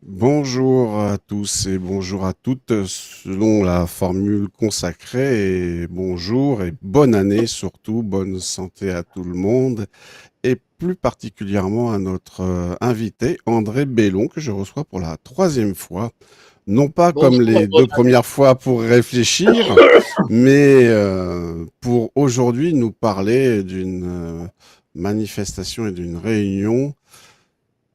Bonjour à tous et bonjour à toutes, selon la formule consacrée, et bonjour et bonne année surtout, bonne santé à tout le monde, et plus particulièrement à notre invité, André Bellon, que je reçois pour la troisième fois. Non pas comme Bonjour, les deux premières fois pour réfléchir, mais pour aujourd'hui nous parler d'une manifestation et d'une réunion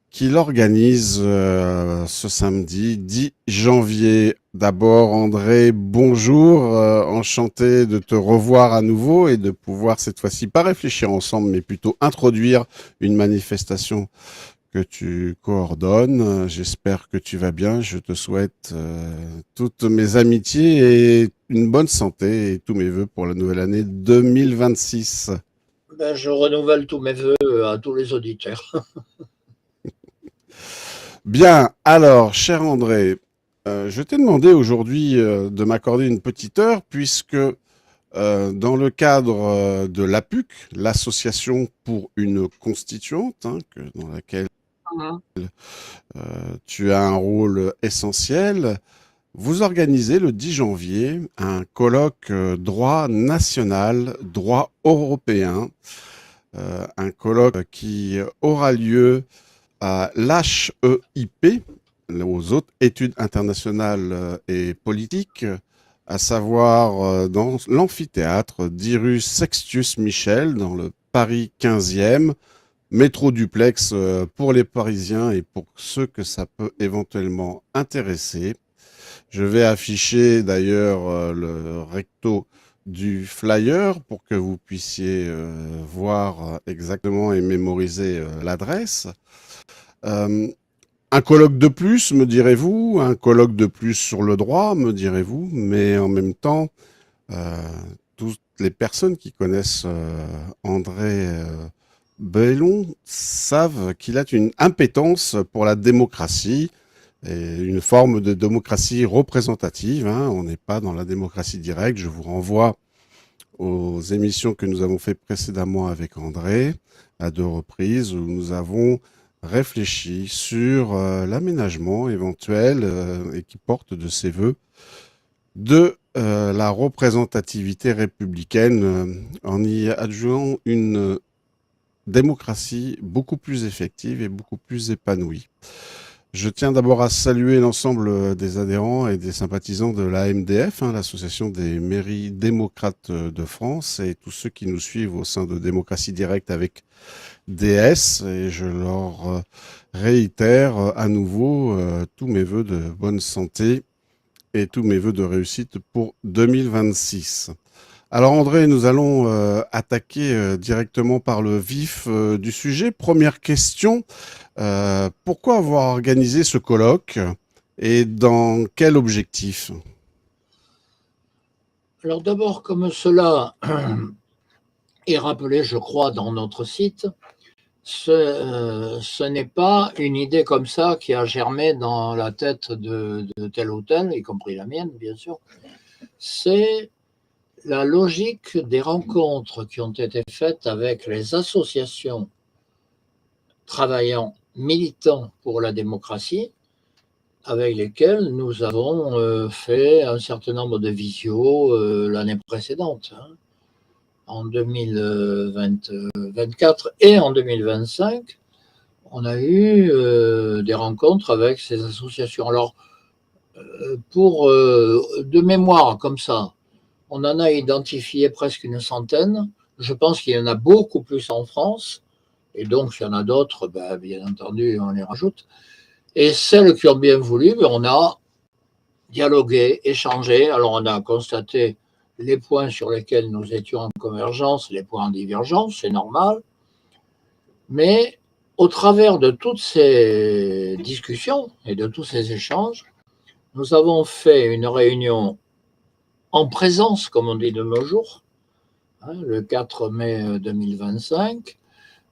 qu'il organise ce samedi 10 janvier. D'abord, André, bonjour, enchanté de te revoir à nouveau et de pouvoir cette fois-ci pas réfléchir ensemble, mais plutôt introduire une manifestation que tu coordonnes. J'espère que tu vas bien. Je te souhaite toutes mes amitiés et une bonne santé et tous mes voeux pour la nouvelle année 2026. Je renouvelle tous mes voeux à tous les auditeurs. Bien, alors, cher André, je t'ai demandé aujourd'hui de m'accorder une petite heure puisque dans le cadre de l'APUC, l'association pour une constituante, dans laquelle tu as un rôle essentiel, vous organisez le 10 janvier un colloque droit national, droit européen, un colloque qui aura lieu à l'HEIP, aux autres études internationales et politiques, à savoir dans l'amphithéâtre d'Irus Sextius Michel, dans le Paris 15e, métro duplex pour les Parisiens et pour ceux que ça peut éventuellement intéresser. Je vais afficher d'ailleurs le recto du flyer pour que vous puissiez voir exactement et mémoriser l'adresse. Euh, un colloque de plus, me direz-vous, un colloque de plus sur le droit, me direz-vous, mais en même temps, euh, toutes les personnes qui connaissent André Bellon savent qu'il a une impétence pour la démocratie, et une forme de démocratie représentative. On n'est pas dans la démocratie directe. Je vous renvoie aux émissions que nous avons faites précédemment avec André, à 2 reprises, où nous avons réfléchi sur l'aménagement éventuel et qui porte de ses voeux de la représentativité républicaine en y adjoignant une démocratie beaucoup plus effective et beaucoup plus épanouie. Je tiens d'abord à saluer l'ensemble des adhérents et des sympathisants de l'AMDF, l'association des mairies démocrates de France, et tous ceux qui nous suivent au sein de Démocratie Directe avec DS, et je leur réitère à nouveau tous mes voeux de bonne santé et tous mes voeux de réussite pour 2026. Alors André, nous allons attaquer directement par le vif du sujet. Première question, pourquoi avoir organisé ce colloque et dans quel objectif? Alors d'abord, comme cela est rappelé, je crois, dans notre site, ce n'est pas une idée comme ça qui a germé dans la tête de tel ou tel, y compris la mienne, bien sûr. C'est la logique des rencontres qui ont été faites avec les associations travaillant, militant pour la démocratie, avec lesquelles nous avons fait un certain nombre de visios l'année précédente, en 2024 et en 2025. on a eu des rencontres avec ces associations. Alors, de mémoire, comme ça, on en a identifié presque une centaine. Je pense qu'il y en a beaucoup plus en France. Et donc, s'il y en a d'autres, ben, bien entendu, on les rajoute. Et celles qui ont bien voulu, ben, on a dialogué, échangé. Alors, on a constaté les points sur lesquels nous étions en convergence, les points en divergence, c'est normal. Mais au travers de toutes ces discussions et de tous ces échanges, nous avons fait une réunion en présence, comme on dit de nos jours, le 4 mai 2025,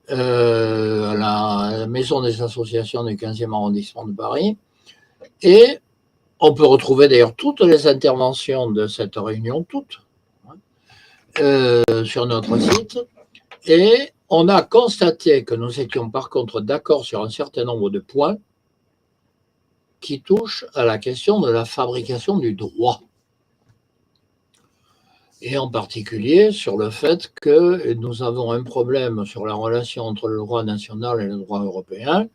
à la Maison des associations du 15e arrondissement de Paris. Et on peut retrouver d'ailleurs toutes les interventions de cette réunion, toutes, sur notre site. Et on a constaté que nous étions par contre d'accord sur un certain nombre de points qui touchent à la question de la fabrication du droit. Et en particulier sur le fait que nous avons un problème sur la relation entre le droit national et le droit européen,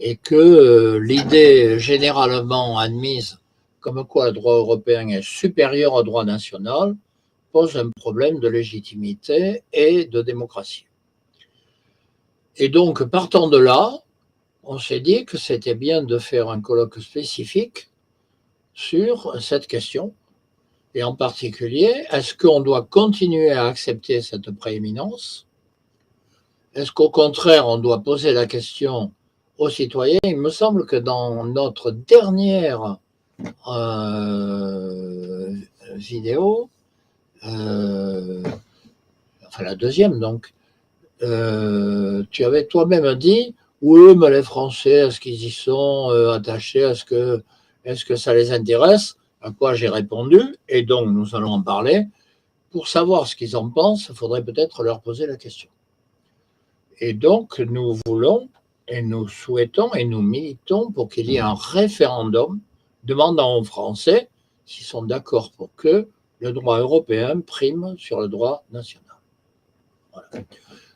et que l'idée généralement admise comme quoi le droit européen est supérieur au droit national pose un problème de légitimité et de démocratie. Et donc, partant de là, on s'est dit que c'était bien de faire un colloque spécifique sur cette question. Et en particulier, est-ce qu'on doit continuer à accepter cette prééminence? Est-ce qu'au contraire, on doit poser la question aux citoyens? Il me semble que dans notre dernière vidéo, enfin la deuxième donc, tu avais toi-même dit, oui, mais les Français, est-ce qu'ils y sont attachés? Est-ce que ça les intéresse? À quoi j'ai répondu, et donc nous allons en parler. Pour savoir ce qu'ils en pensent, il faudrait peut-être leur poser la question. Et donc, nous voulons, et nous souhaitons, et nous militons pour qu'il y ait un référendum demandant aux Français s'ils sont d'accord pour que le droit européen prime sur le droit national. Voilà.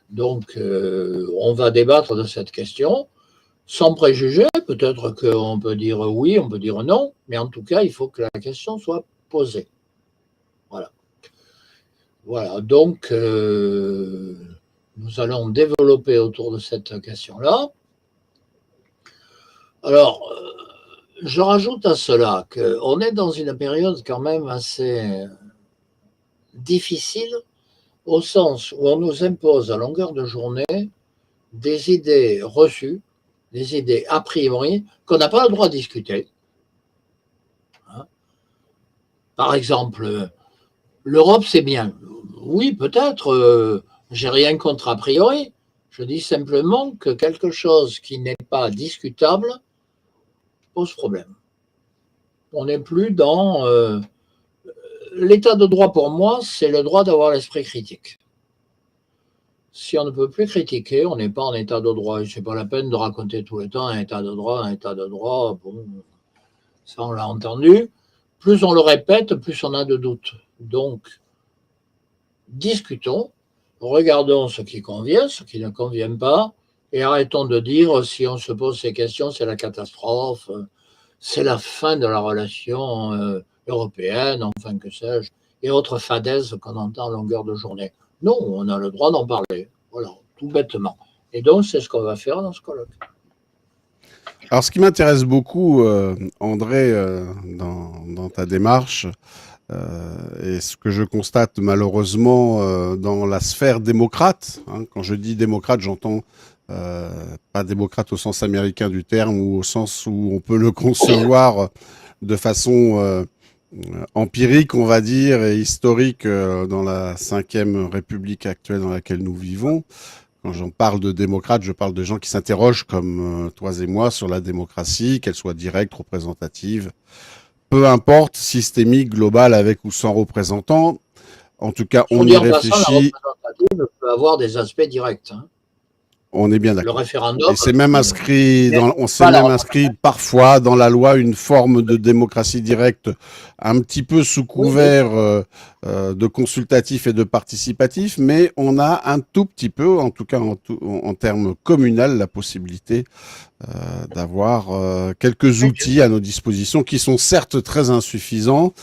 Donc, on va débattre de cette question sans préjugés. Peut-être qu'on peut dire oui, on peut dire non, mais en tout cas, il faut que la question soit posée. Voilà. Voilà, donc nous allons développer autour de cette question-là. Alors, je rajoute à cela qu'on est dans une période quand même assez difficile, au sens où on nous impose à longueur de journée des idées reçues, des idées a priori qu'on n'a pas le droit de discuter. Par exemple, l'Europe c'est bien. Oui, peut-être, j'ai rien contre a priori. Je dis simplement que quelque chose qui n'est pas discutable pose problème. On n'est plus dans... l'état de droit pour moi, c'est le droit d'avoir l'esprit critique. Si on ne peut plus critiquer, on n'est pas en état de droit. Ce n'est pas la peine de raconter tout le temps un état de droit, un état de droit. Bon, ça on l'a entendu. Plus on le répète, plus on a de doutes. Donc, discutons, regardons ce qui convient, ce qui ne convient pas, et arrêtons de dire si on se pose ces questions, c'est la catastrophe, c'est la fin de la relation européenne, enfin que sais-je, et autres fadaises qu'on entend à longueur de journée. Non, on a le droit d'en parler, voilà, tout bêtement. Et donc, c'est ce qu'on va faire dans ce colloque. Alors, ce qui m'intéresse beaucoup, André, dans ta démarche, et ce que je constate malheureusement dans la sphère démocrate, hein, quand je dis démocrate, j'entends pas démocrate au sens américain du terme ou au sens où on peut le concevoir de façon empirique, on va dire, et historique dans la 5e République actuelle dans laquelle nous vivons. Quand j'en parle de démocrates, je parle de gens qui s'interrogent comme toi et moi sur la démocratie, qu'elle soit directe, représentative, peu importe, systémique, globale, avec ou sans représentants. En tout cas, on y réfléchit. La représentative peut avoir des aspects directs. Hein. On est bien Le d'accord. référendum, Et c'est même inscrit mais on s'est pas la même retraite. inscrit parfois dans la loi une forme de démocratie directe, un petit peu sous Oui, bien couvert sûr. de consultatif et de participatif, mais on a un tout petit peu, en tout cas en termes communal, la possibilité d'avoir quelques Oui, bien outils sûr. à nos dispositions qui sont certes très insuffisants.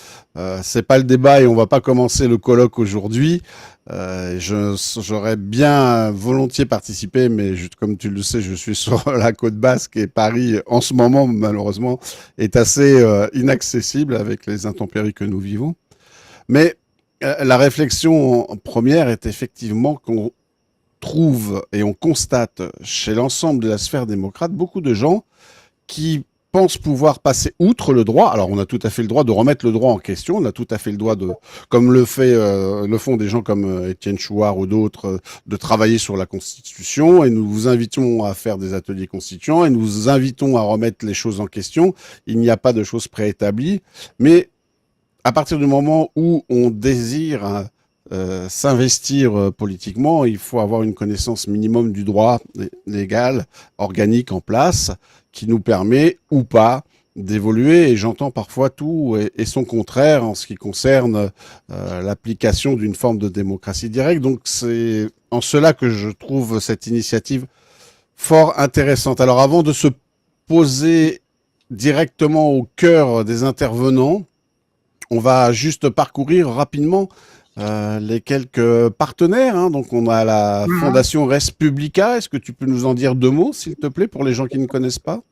C'est pas le débat et on va pas commencer le colloque aujourd'hui. J'aurais bien volontiers participé, mais comme tu le sais, je suis sur la côte basque et Paris, en ce moment, malheureusement, est assez inaccessible avec les intempéries que nous vivons. Mais la réflexion première est effectivement qu'on trouve et on constate chez l'ensemble de la sphère démocrate beaucoup de gens qui pensent pouvoir passer outre le droit. Alors, on a tout à fait le droit de remettre le droit en question. On a tout à fait le droit de, comme le font des gens comme Étienne Chouard ou d'autres, de travailler sur la Constitution. Et nous vous invitons à faire des ateliers constituants et nous vous invitons à remettre les choses en question. Il n'y a pas de choses préétablies. Mais à partir du moment où on désire s'investir politiquement, il faut avoir une connaissance minimum du droit légal, organique en place, qui nous permet ou pas d'évoluer. Et j'entends parfois tout et son contraire en ce qui concerne l'application d'une forme de démocratie directe. Donc c'est en cela que je trouve cette initiative fort intéressante. Alors avant de se poser directement au cœur des intervenants, on va juste parcourir rapidement les quelques partenaires. Hein. Donc, on a la Mhm. Fondation Res Publica. Est-ce que tu peux nous en dire deux mots, s'il te plaît, pour les gens qui ne connaissent pas?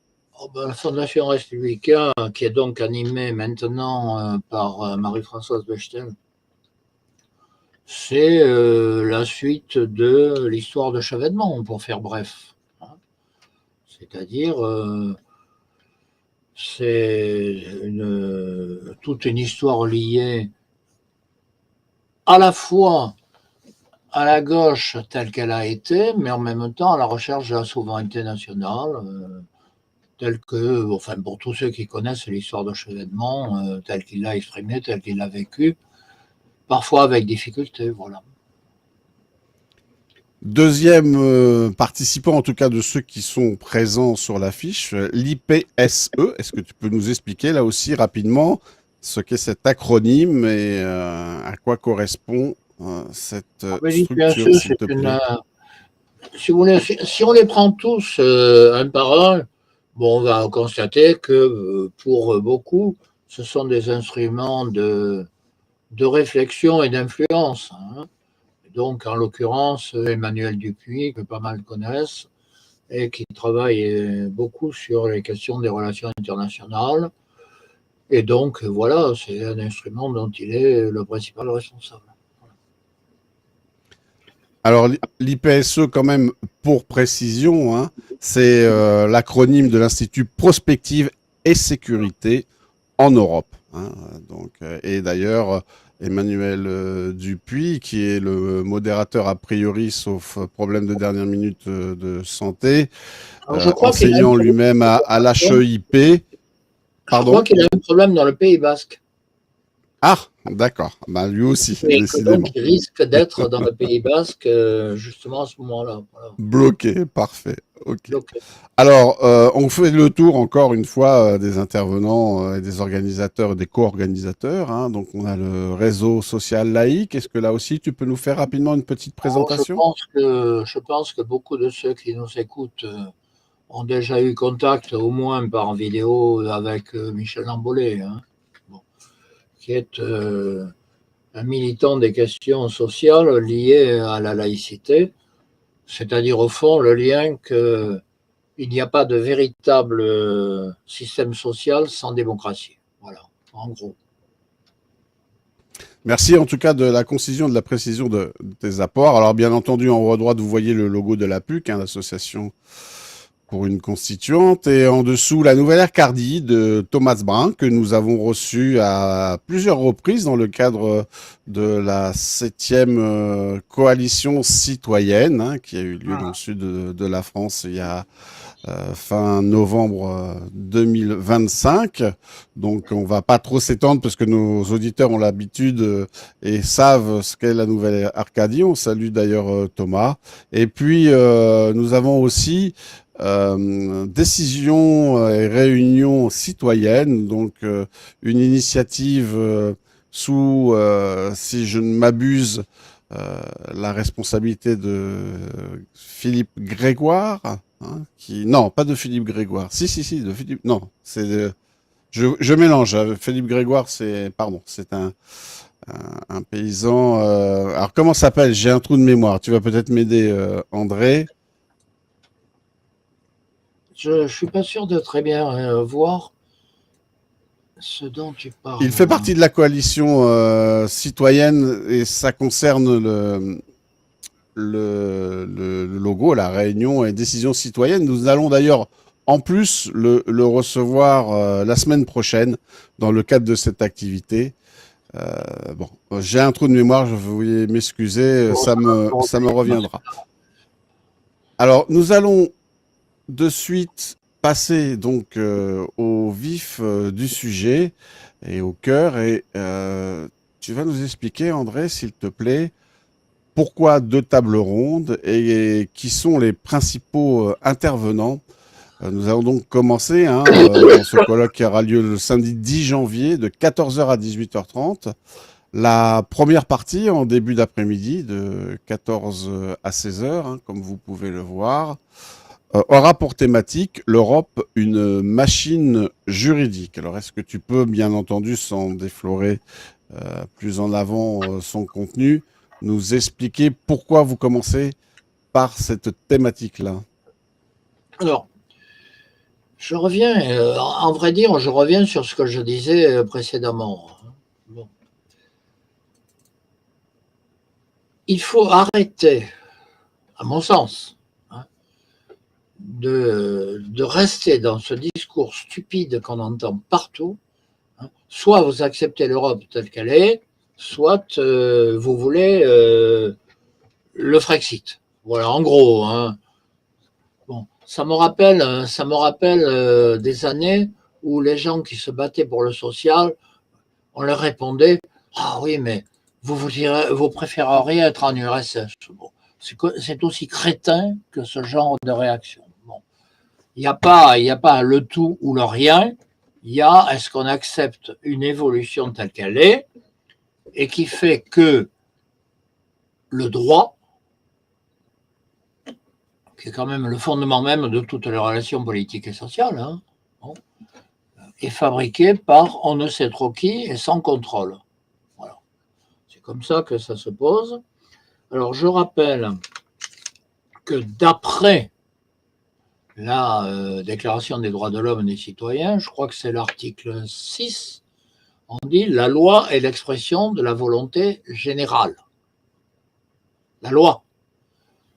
Oh, ben, la Fondation Républicain, qui est donc animée maintenant par Marie-Françoise Bechtel, c'est la suite de l'histoire de Chevènement, pour faire bref. Hein. C'est-à-dire, c'est toute une histoire liée à la fois à la gauche telle qu'elle a été, mais en même temps à la recherche de la souveraineté nationale, telle que, enfin pour tous ceux qui connaissent l'histoire de Chevènement, telle qu'il l'a exprimée, telle qu'il l'a vécue, parfois avec difficulté, voilà. Deuxième participant, en tout cas de ceux qui sont présents sur l'affiche, l'IPSE. Est-ce que tu peux nous expliquer là aussi rapidement ce qu'est cet acronyme et à quoi correspond cette structure, L'IPSE, s'il c'est te une. plaît? Si, vous voulez, si on les prend tous un par un, bon, on va constater que pour beaucoup, ce sont des instruments de réflexion et d'influence. Hein. Donc, en l'occurrence, Emmanuel Dupuy, que pas mal connaissent, et qui travaille beaucoup sur les questions des relations internationales. Et donc, voilà, c'est un instrument dont il est le principal responsable. Alors, l'IPSE, quand même, pour précision, hein, c'est l'acronyme de l'Institut Prospective et Sécurité en Europe. Hein. Donc, et d'ailleurs, Emmanuel Dupuy, qui est le modérateur a priori, sauf problème de dernière minute de santé, Alors, je crois qu'il a un enseignant problème, lui-même à l'HEIP. je crois Pardon? qu'il a un problème dans le Pays Basque. Ah, d'accord. Bah, lui aussi, Et que donc, décidément. il risque d'être dans le Pays Basque justement à ce moment-là. Voilà. Bloqué, parfait. Ok. Donc, Alors, on fait le tour encore une fois des intervenants et des organisateurs et des co-organisateurs. Hein. Donc, on a le réseau social laïque. Est-ce que là aussi, tu peux nous faire rapidement une petite alors, présentation? je pense que beaucoup de ceux qui nous écoutent ont déjà eu contact, au moins par vidéo, avec Michel Lambolet, hein, bon, qui est un militant des questions sociales liées à la laïcité, c'est-à-dire au fond le lien qu'il n'y a pas de véritable système social sans démocratie. Voilà, en gros. Merci en tout cas de la concision, de la précision de tes apports. Alors, bien entendu, en haut à droite, vous voyez le logo de la PUC, hein, l'association pour une constituante. Et en dessous, la nouvelle Arcadie de Thomas Brun, que nous avons reçu à plusieurs reprises dans le cadre de la 7e coalition citoyenne, hein, qui a eu lieu dans le sud de la France il y a fin novembre 2025. Donc on va pas trop s'étendre parce que nos auditeurs ont l'habitude et savent ce qu'est la nouvelle Arcadie. On salue d'ailleurs Thomas. Et puis nous avons aussi décision et réunion citoyenne, donc une initiative sous, si je ne m'abuse, la responsabilité de Philippe Grégoire, hein, non, pas de Philippe Grégoire, si, de Philippe, non, je mélange. Philippe Grégoire, c'est un paysan. Alors comment ça s'appelle? J'ai un trou de mémoire. Tu vas peut-être m'aider, André. Je ne suis pas sûr de très bien voir ce dont tu Il parles. fait partie de la coalition citoyenne et ça concerne le logo, la réunion et décision citoyenne. Nous allons d'ailleurs en plus le recevoir la semaine prochaine dans le cadre de cette activité. Bon, j'ai un trou de mémoire, je voulais m'excuser, Bon, ça me reviendra. Alors, nous allons de suite passer donc au vif du sujet et au cœur. Et tu vas nous expliquer, André, s'il te plaît, pourquoi deux tables rondes et qui sont les principaux intervenants. Nous allons donc commencer dans ce colloque qui aura lieu le samedi 10 janvier de 14h à 18h30. La première partie en début d'après-midi de 14 à 16h, hein, comme vous pouvez le voir, aura pour thématique l'Europe, une machine juridique. Alors est-ce que tu peux, bien entendu, sans déflorer plus en avant son contenu, nous expliquer pourquoi vous commencez par cette thématique-là? Alors, je reviens, en vrai dire, je reviens sur ce que je disais précédemment. Bon. Il faut arrêter, à mon sens, hein, de rester dans ce discours stupide qu'on entend partout. Hein. Soit vous acceptez l'Europe telle qu'elle est, soit vous voulez le Frexit. Voilà, en gros. Hein. Bon, ça me rappelle des années où les gens qui se battaient pour le social, on leur répondait « Ah oui, mais vous préféreriez être en URSS ». Bon, c'est aussi crétin que ce genre de réaction. Bon. Il n'y a pas le tout ou le rien. Il y a est-ce qu'on accepte une évolution telle qu'elle est et qui fait que le droit, qui est quand même le fondement même de toutes les relations politiques et sociales, hein, bon, est fabriqué par on ne sait trop qui et sans contrôle. Voilà. C'est comme ça que ça se pose. Alors je rappelle que d'après la Déclaration des droits de l'homme et des citoyens, je crois que c'est l'article 6, on dit la loi est l'expression de la volonté générale. La loi,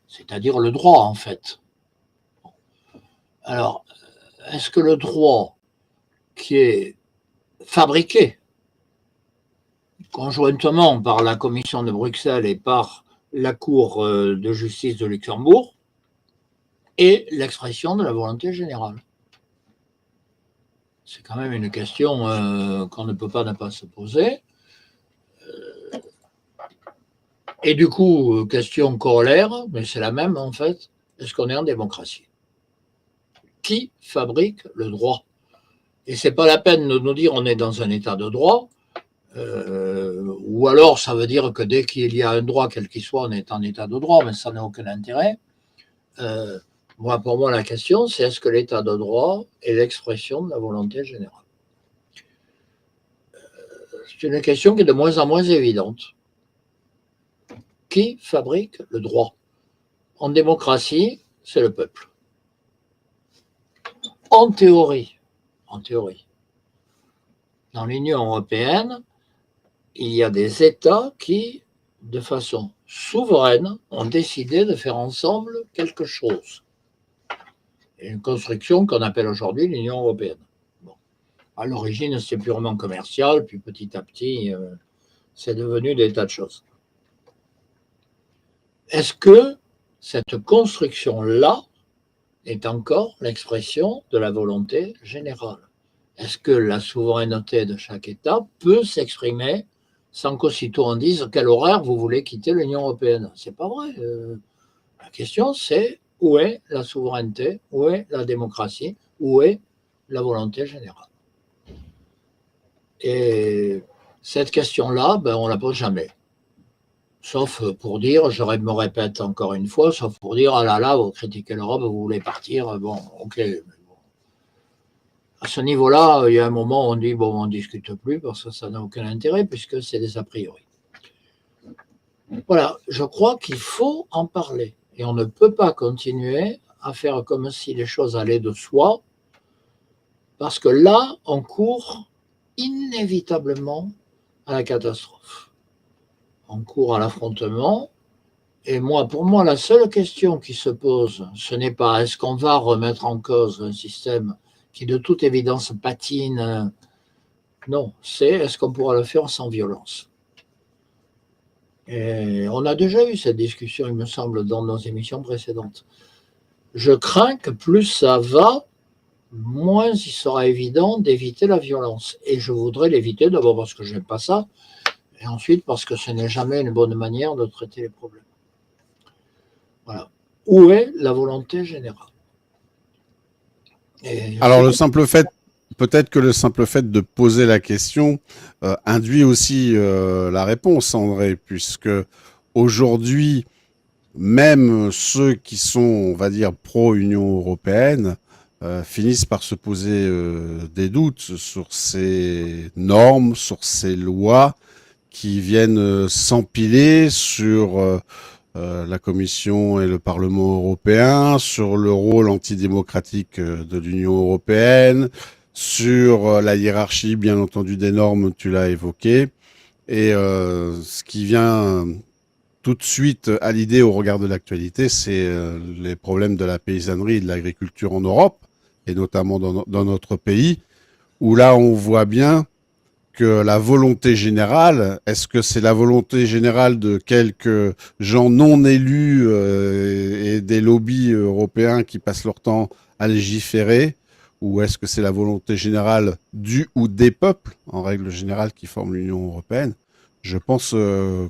c'est-à-dire le droit en fait. Alors, est-ce que le droit qui est fabriqué conjointement par la Commission de Bruxelles et par la Cour de justice de Luxembourg est l'expression de la volonté générale? C'est quand même une question qu'on ne peut pas ne pas se poser. Et du coup, question corollaire, mais c'est la même en fait, est-ce qu'on est en démocratie? Qui fabrique le droit? Et c'est pas la peine de nous dire on est dans un état de droit, ou alors ça veut dire que dès qu'il y a un droit, quel qu'il soit, on est en état de droit, mais ça n'a aucun intérêt. Pour moi, la question, c'est est-ce que l'état de droit est l'expression de la volonté générale? C'est une question qui est de moins en moins évidente. Qui fabrique le droit? En démocratie, c'est le peuple. En théorie, dans l'Union européenne, il y a des États qui, de façon souveraine, ont décidé de faire ensemble quelque chose. Une construction qu'on appelle aujourd'hui l'Union européenne. Bon. À l'origine, c'est purement commercial, puis petit à petit, c'est devenu des tas de choses. Est-ce que cette construction-là est encore l'expression de la volonté générale. Est-ce que la souveraineté de chaque État peut s'exprimer sans qu'aussitôt on dise quel horaire vous voulez quitter l'Union européenne? C'est pas vrai. La question, c'est où est la souveraineté, où est la démocratie, où est la volonté générale? Et cette question-là, on ne la pose jamais. Sauf pour dire, je me répète encore une fois, sauf pour dire, ah là là, vous critiquez l'Europe, vous voulez partir, bon, ok. À ce niveau-là, il y a un moment où on dit, bon, on ne discute plus parce que ça n'a aucun intérêt puisque c'est des a priori. Voilà, je crois qu'il faut en parler et on ne peut pas continuer à faire comme si les choses allaient de soi parce que là, on court inévitablement à la catastrophe. On court à l'affrontement. Et moi, pour moi, la seule question qui se pose, ce n'est pas est-ce qu'on va remettre en cause un système qui de toute évidence patine. Non, c'est est-ce qu'on pourra le faire sans violence. Et on a déjà eu cette discussion, il me semble, dans nos émissions précédentes. Je crains que plus ça va, moins il sera évident d'éviter la violence. Et je voudrais l'éviter d'abord parce que je n'aime pas ça, et ensuite parce que ce n'est jamais une bonne manière de traiter les problèmes. Voilà. Où est la volonté générale? Alors le simple fait, peut-être que le simple fait de poser la question induit aussi la réponse, André, puisque aujourd'hui, même ceux qui sont, on va dire, pro-Union européenne, finissent par se poser des doutes sur ces normes, sur ces lois qui viennent s'empiler sur la Commission et le Parlement européen, sur le rôle antidémocratique de l'Union européenne, sur la hiérarchie, bien entendu, des normes, tu l'as évoqué. Et ce qui vient tout de suite à l'idée au regard de l'actualité, c'est les problèmes de la paysannerie et de l'agriculture en Europe, et notamment dans notre pays, où là, on voit bien que la volonté générale, est-ce que c'est la volonté générale de quelques gens non élus et des lobbies européens qui passent leur temps à légiférer, ou est-ce que c'est la volonté générale du ou des peuples, en règle générale, qui forment l'Union européenne? Je pense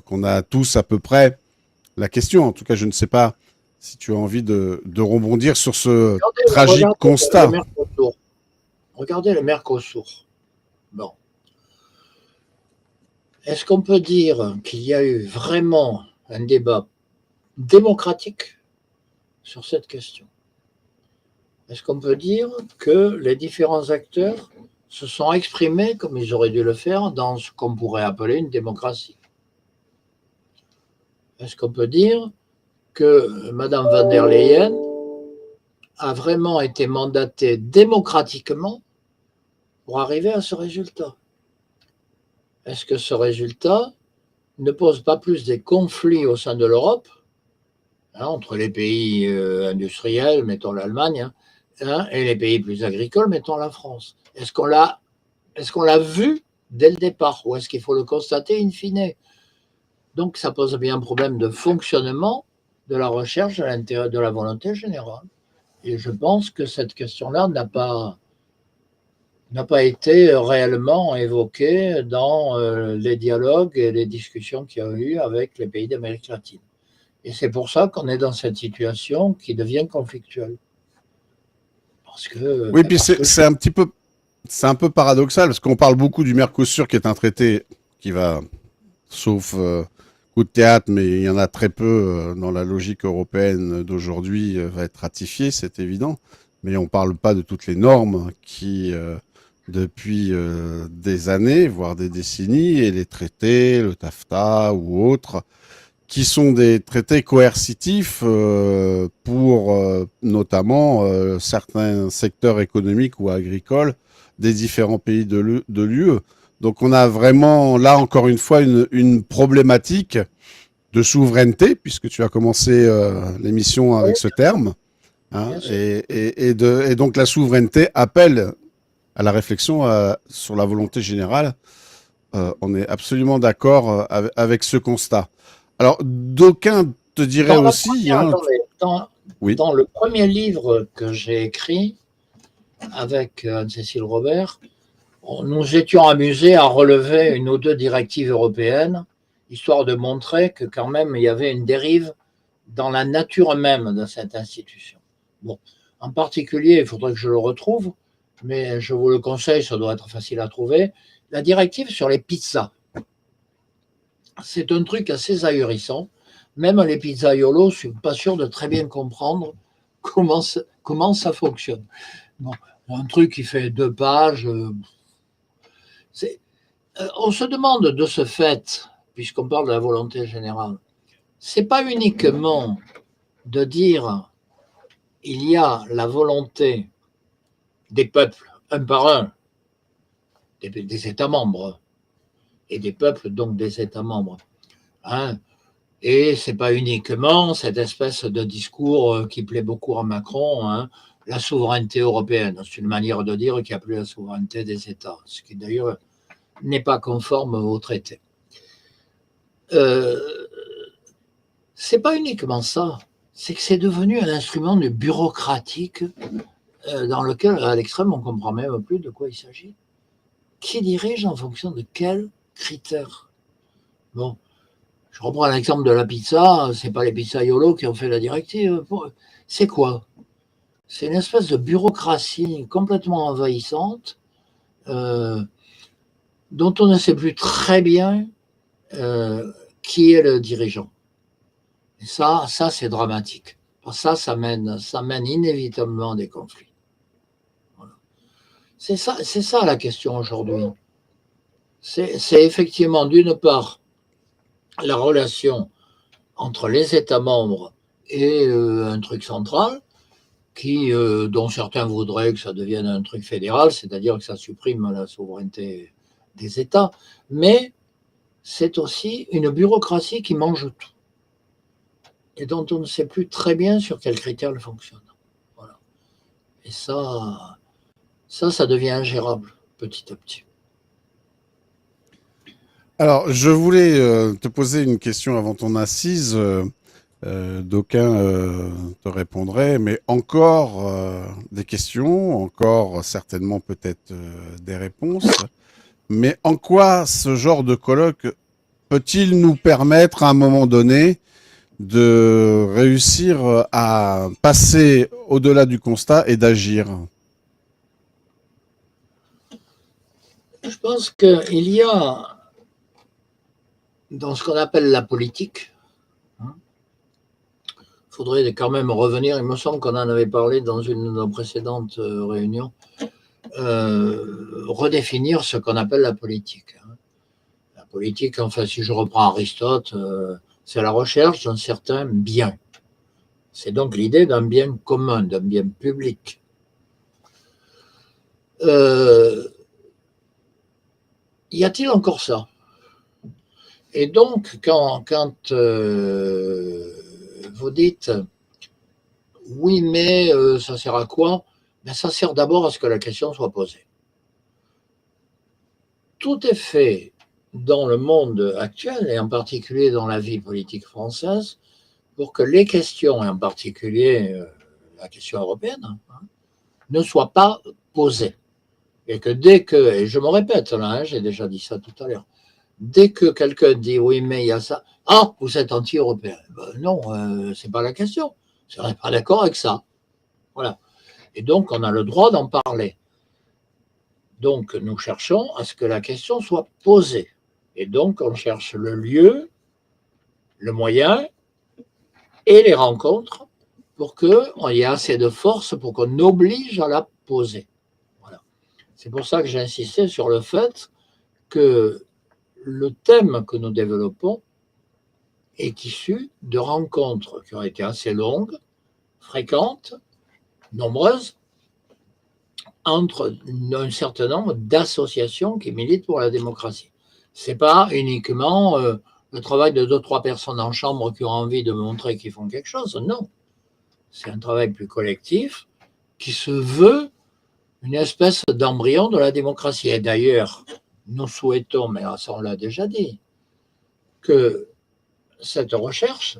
qu'on a tous à peu près la question. En tout cas, je ne sais pas si tu as envie de rebondir sur ce tragique constat. Regardez le Mercosur. Bon. Est-ce qu'on peut dire qu'il y a eu vraiment un débat démocratique sur cette question? Est-ce qu'on peut dire que les différents acteurs se sont exprimés comme ils auraient dû le faire dans ce qu'on pourrait appeler une démocratie? Est-ce qu'on peut dire que Mme van der Leyen a vraiment été mandatée démocratiquement pour arriver à ce résultat? Est-ce que ce résultat ne pose pas plus des conflits au sein de l'Europe, entre les pays industriels, mettons l'Allemagne, et les pays plus agricoles, mettons la France? Est-ce qu'on l'a vu dès le départ ou est-ce qu'il faut le constater in fine? Donc ça pose bien un problème de fonctionnement de la recherche à l'intérieur de la volonté générale. Et je pense que cette question-là n'a pas été réellement évoquée dans les dialogues et les discussions qu'il y a eu avec les pays d'Amérique latine. Et c'est pour ça qu'on est dans cette situation qui devient conflictuelle. Parce que, oui, puis c'est un peu paradoxal parce qu'on parle beaucoup du Mercosur qui est un traité qui va, sauf coup de théâtre, mais il y en a très peu dans la logique européenne d'aujourd'hui, va être ratifié, c'est évident. Mais on ne parle pas de toutes les normes qui, depuis des années, voire des décennies, et les traités, le TAFTA ou autres, qui sont des traités coercitifs pour notamment certains secteurs économiques ou agricoles des différents pays de l'UE. Donc on a vraiment, là encore une fois, une problématique de souveraineté, puisque tu as commencé l'émission avec ce terme. Hein, et donc la souveraineté appelle à la réflexion sur la volonté générale. On est absolument d'accord avec ce constat. Alors, d'aucuns te diraient aussi... Oui. Dans le premier livre que j'ai écrit avec Anne-Cécile Robert, nous étions amusés à relever une ou deux directives européennes, histoire de montrer que quand même il y avait une dérive dans la nature même de cette institution. Bon, en particulier, il faudrait que je le retrouve, mais je vous le conseille, ça doit être facile à trouver, la directive sur les pizzas. C'est un truc assez ahurissant. Même les pizzaiolos, je ne suis pas sûr de très bien comprendre comment ça fonctionne. Bon, un truc qui fait 2 pages. On se demande de ce fait, puisqu'on parle de la volonté générale, c'est pas uniquement de dire il y a la volonté des peuples, un par un, des États membres, et des peuples, donc des États membres. Hein. Et c'est pas uniquement cette espèce de discours qui plaît beaucoup à Macron, hein, la souveraineté européenne. C'est une manière de dire qu'il n'y a plus la souveraineté des États, ce qui d'ailleurs n'est pas conforme au traité. C'est pas uniquement ça, c'est que c'est devenu un instrument de bureaucratique dans lequel, à l'extrême, on ne comprend même plus de quoi il s'agit. Qui dirige en fonction de quels critères? Bon, je reprends l'exemple de la pizza, c'est pas les pizzaiolos qui ont fait la directive. C'est quoi? C'est une espèce de bureaucratie complètement envahissante dont on ne sait plus très bien qui est le dirigeant. Et ça c'est dramatique. Ça mène inévitablement à des conflits. Voilà. C'est ça la question aujourd'hui. C'est effectivement d'une part la relation entre les États membres et un truc central, dont certains voudraient que ça devienne un truc fédéral, c'est-à-dire que ça supprime la souveraineté des États, mais c'est aussi une bureaucratie qui mange tout et dont on ne sait plus très bien sur quels critères elle fonctionne. Voilà. Et ça devient ingérable petit à petit. Alors, je voulais te poser une question avant ton assise. D'aucuns te répondraient, mais encore des questions, encore certainement peut-être des réponses. Mais en quoi ce genre de colloque peut-il nous permettre à un moment donné de réussir à passer au-delà du constat et d'agir? Je pense qu'il y a, dans ce qu'on appelle la politique, il faudrait quand même revenir, il me semble qu'on en avait parlé dans une de nos précédentes réunions, redéfinir ce qu'on appelle la politique. La politique, enfin, si je reprends Aristote, c'est la recherche d'un certain bien. C'est donc l'idée d'un bien commun, d'un bien public. Y a-t-il encore ça? Et donc, quand vous dites oui, mais ça sert à quoi? Ben, ça sert d'abord à ce que la question soit posée. Tout est fait dans le monde actuel, et en particulier dans la vie politique française, pour que les questions, et en particulier la question européenne, ne soient pas posées. Et que dès que, et je me répète là, j'ai déjà dit ça tout à l'heure, dès que quelqu'un dit oui, mais il y a ça, ah, vous êtes anti-européen. Ben non, c'est pas la question. Je ne serais pas d'accord avec ça. Voilà. Et donc, on a le droit d'en parler. Donc, nous cherchons à ce que la question soit posée. Et donc, on cherche le lieu, le moyen et les rencontres pour qu'il y ait assez de force pour qu'on oblige à la poser. Voilà. C'est pour ça que j'ai insisté sur le fait que le thème que nous développons est issu de rencontres qui ont été assez longues, fréquentes, nombreuses, entre un certain nombre d'associations qui militent pour la démocratie. Ce n'est pas uniquement le travail de 2-3 personnes en chambre qui ont envie de montrer qu'ils font quelque chose, non. C'est un travail plus collectif qui se veut une espèce d'embryon de la démocratie. Et d'ailleurs, nous souhaitons, mais ça on l'a déjà dit, que cette recherche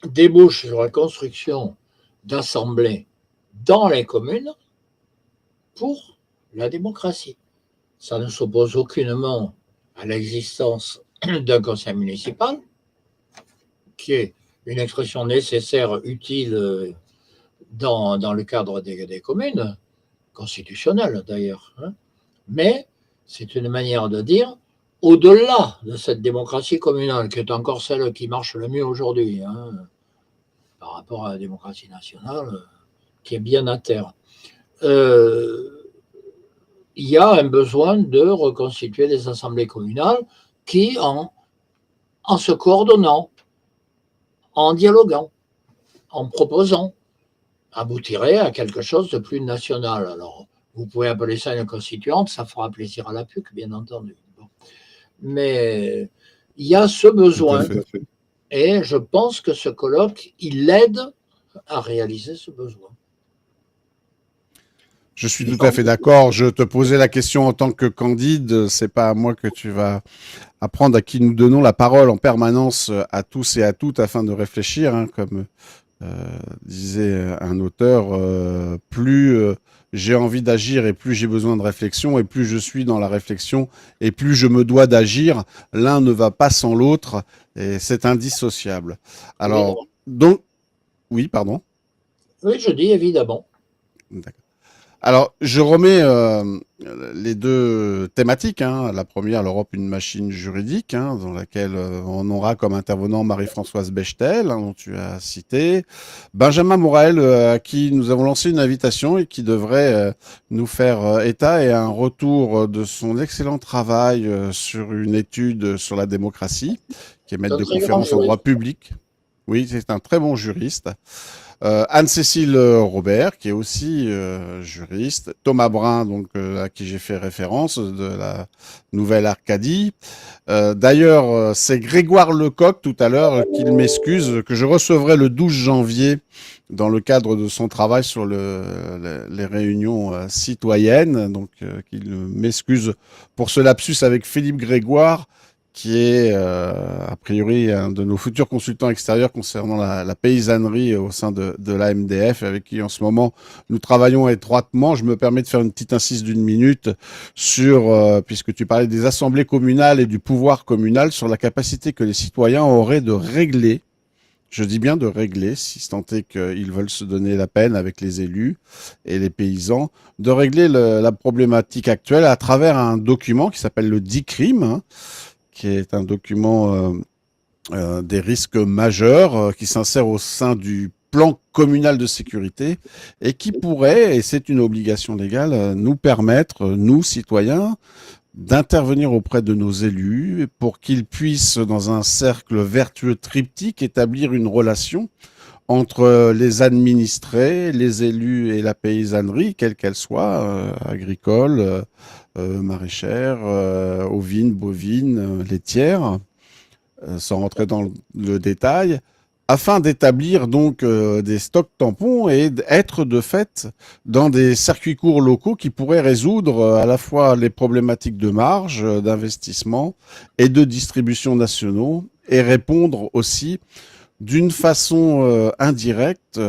débouche sur la construction d'assemblées dans les communes pour la démocratie. Ça ne s'oppose aucunement à l'existence d'un conseil municipal, qui est une expression nécessaire, utile dans le cadre des communes, constitutionnelles d'ailleurs. Hein. Mais c'est une manière de dire, au-delà de cette démocratie communale, qui est encore celle qui marche le mieux aujourd'hui, hein, par rapport à la démocratie nationale, qui est bien à terre, il y a un besoin de reconstituer des assemblées communales qui, en se coordonnant, en dialoguant, en proposant, aboutirait à quelque chose de plus national. Alors, vous pouvez appeler ça une constituante, ça fera plaisir à la PUC, bien entendu. Bon. Mais il y a ce besoin, et je pense que ce colloque, il aide à réaliser ce besoin. Je suis tout à fait d'accord. Je te posais la question en tant que candide. C'est pas à moi que tu vas apprendre, à qui nous donnons la parole en permanence à tous et à toutes afin de réfléchir, hein, comme disait un auteur, plus j'ai envie d'agir et plus j'ai besoin de réflexion, et plus je suis dans la réflexion et plus je me dois d'agir. L'un ne va pas sans l'autre et c'est indissociable. Alors, Évidemment. donc, oui, pardon. Oui, je dis évidemment. D'accord. Alors, je remets les deux thématiques. Hein. La première, l'Europe, une machine juridique, hein, dans laquelle on aura comme intervenant Marie-Françoise Bechtel, hein, dont tu as cité, Benjamin Morel, à qui nous avons lancé une invitation et qui devrait nous faire état et un retour de son excellent travail sur une étude sur la démocratie, qui est maître de conférence en droit public. Oui, c'est un très bon juriste. Anne-Cécile Robert, qui est aussi juriste, Thomas Brun, donc à qui j'ai fait référence, de la Nouvelle Arcadie. D'ailleurs, c'est Grégoire Lecoq tout à l'heure qu'il m'excuse, que je recevrai le 12 janvier dans le cadre de son travail sur les réunions citoyennes. Donc, qu'il m'excuse pour ce lapsus avec Philippe Grégoire, qui est a priori un de nos futurs consultants extérieurs concernant la paysannerie au sein de l'AMDF, avec qui en ce moment nous travaillons étroitement. Je me permets de faire une petite incise d'une minute sur, puisque tu parlais des assemblées communales et du pouvoir communal, sur la capacité que les citoyens auraient de régler, je dis bien de régler, si tant est qu'ils veulent se donner la peine avec les élus et les paysans, de régler la problématique actuelle à travers un document qui s'appelle le DICRIM, hein, qui est un document des risques majeurs qui s'insère au sein du plan communal de sécurité et qui pourrait, et c'est une obligation légale, nous permettre, nous citoyens, d'intervenir auprès de nos élus pour qu'ils puissent, dans un cercle vertueux triptyque, établir une relation entre les administrés, les élus et la paysannerie, quelle qu'elle soit, agricole, maraîchère, ovine, bovine, laitière, sans rentrer dans le détail, afin d'établir donc des stocks tampons et d'être de fait dans des circuits courts locaux qui pourraient résoudre à la fois les problématiques de marge, d'investissement et de distribution nationaux, et répondre aussi d'une façon indirecte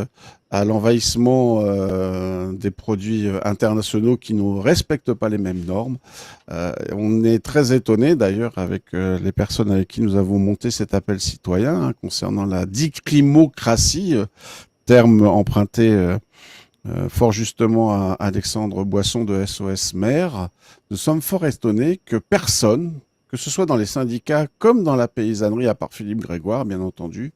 à l'envahissement des produits internationaux qui ne respectent pas les mêmes normes. On est très étonné d'ailleurs avec les personnes avec qui nous avons monté cet appel citoyen, hein, concernant la dicrimocratie, terme emprunté fort justement à Alexandre Boisson de SOS Maire. Nous sommes fort étonnés que personne, que ce soit dans les syndicats comme dans la paysannerie, à part Philippe Grégoire bien entendu,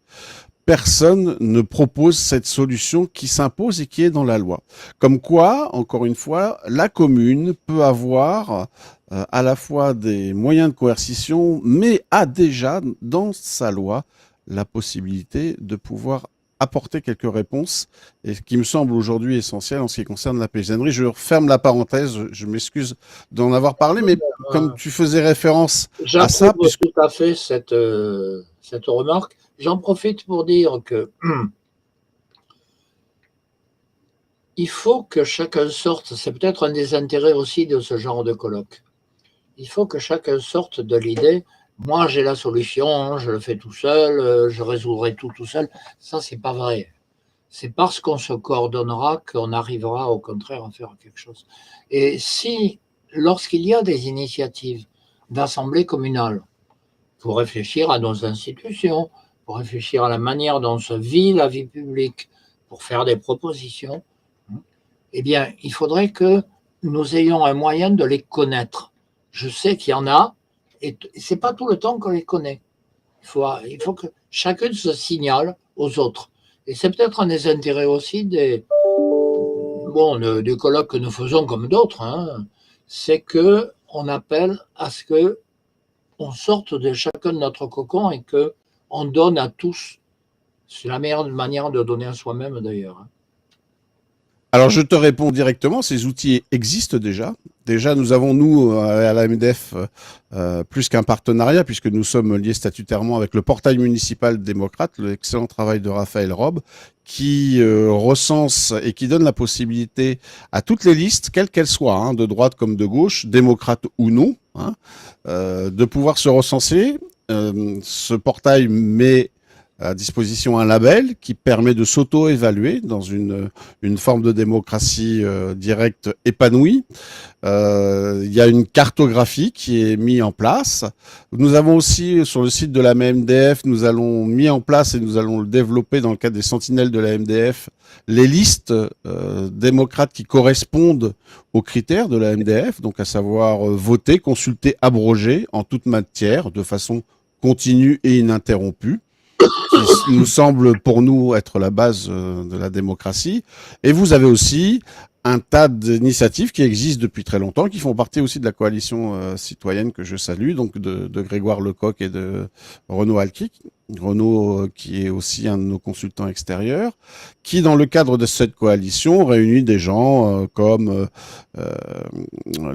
personne ne propose cette solution qui s'impose et qui est dans la loi. Comme quoi, encore une fois, la commune peut avoir à la fois des moyens de coercition, mais a déjà dans sa loi la possibilité de pouvoir apporter quelques réponses, et ce qui me semble aujourd'hui essentiel en ce qui concerne la paysannerie. Je referme la parenthèse, je m'excuse d'en avoir parlé, mais comme tu faisais référence à ça... J'approuve tout à fait cette remarque. J'en profite pour dire que il faut que chacun sorte, c'est peut-être un des intérêts aussi de ce genre de colloque, il faut que chacun sorte de l'idée moi j'ai la solution, je le fais tout seul, je résoudrai tout seul. Ça, c'est pas vrai. C'est parce qu'on se coordonnera qu'on arrivera au contraire à faire quelque chose. Et si, lorsqu'il y a des initiatives d'assemblée communale, pour réfléchir à nos institutions, pour réfléchir à la manière dont se vit la vie publique, pour faire des propositions, eh bien, il faudrait que nous ayons un moyen de les connaître. Je sais qu'il y en a, et c'est pas tout le temps qu'on les connaît. Il faut que chacun se signale aux autres. Et c'est peut-être un des intérêts aussi des colloques que nous faisons comme d'autres, hein, c'est que on appelle à ce que on sorte de chacun de notre cocon et que on donne à tous. C'est la meilleure manière de donner à soi-même d'ailleurs. Alors, je te réponds directement, ces outils existent déjà. Déjà, nous avons, nous, à la MDF, plus qu'un partenariat, puisque nous sommes liés statutairement avec le portail municipal démocrate, l'excellent travail de Raphaël Robe, qui recense et qui donne la possibilité à toutes les listes, quelles qu'elles soient, hein, de droite comme de gauche, démocrate ou non, hein, de pouvoir se recenser. Ce portail met à disposition un label qui permet de s'auto-évaluer dans une forme de démocratie directe épanouie. Il y a une cartographie qui est mise en place. Nous avons aussi sur le site de la MDF, nous allons mis en place et nous allons le développer dans le cadre des sentinelles de la MDF, les listes démocrates qui correspondent aux critères de la MDF, donc à savoir voter, consulter, abroger en toute matière de façon continue et ininterrompue, qui nous semble pour nous être la base de la démocratie. Et vous avez aussi un tas d'initiatives qui existent depuis très longtemps, qui font partie aussi de la coalition citoyenne que je salue, donc de Grégoire Lecoq et de Renaud Alquic. Renaud, qui est aussi un de nos consultants extérieurs, qui, dans le cadre de cette coalition, réunit des gens comme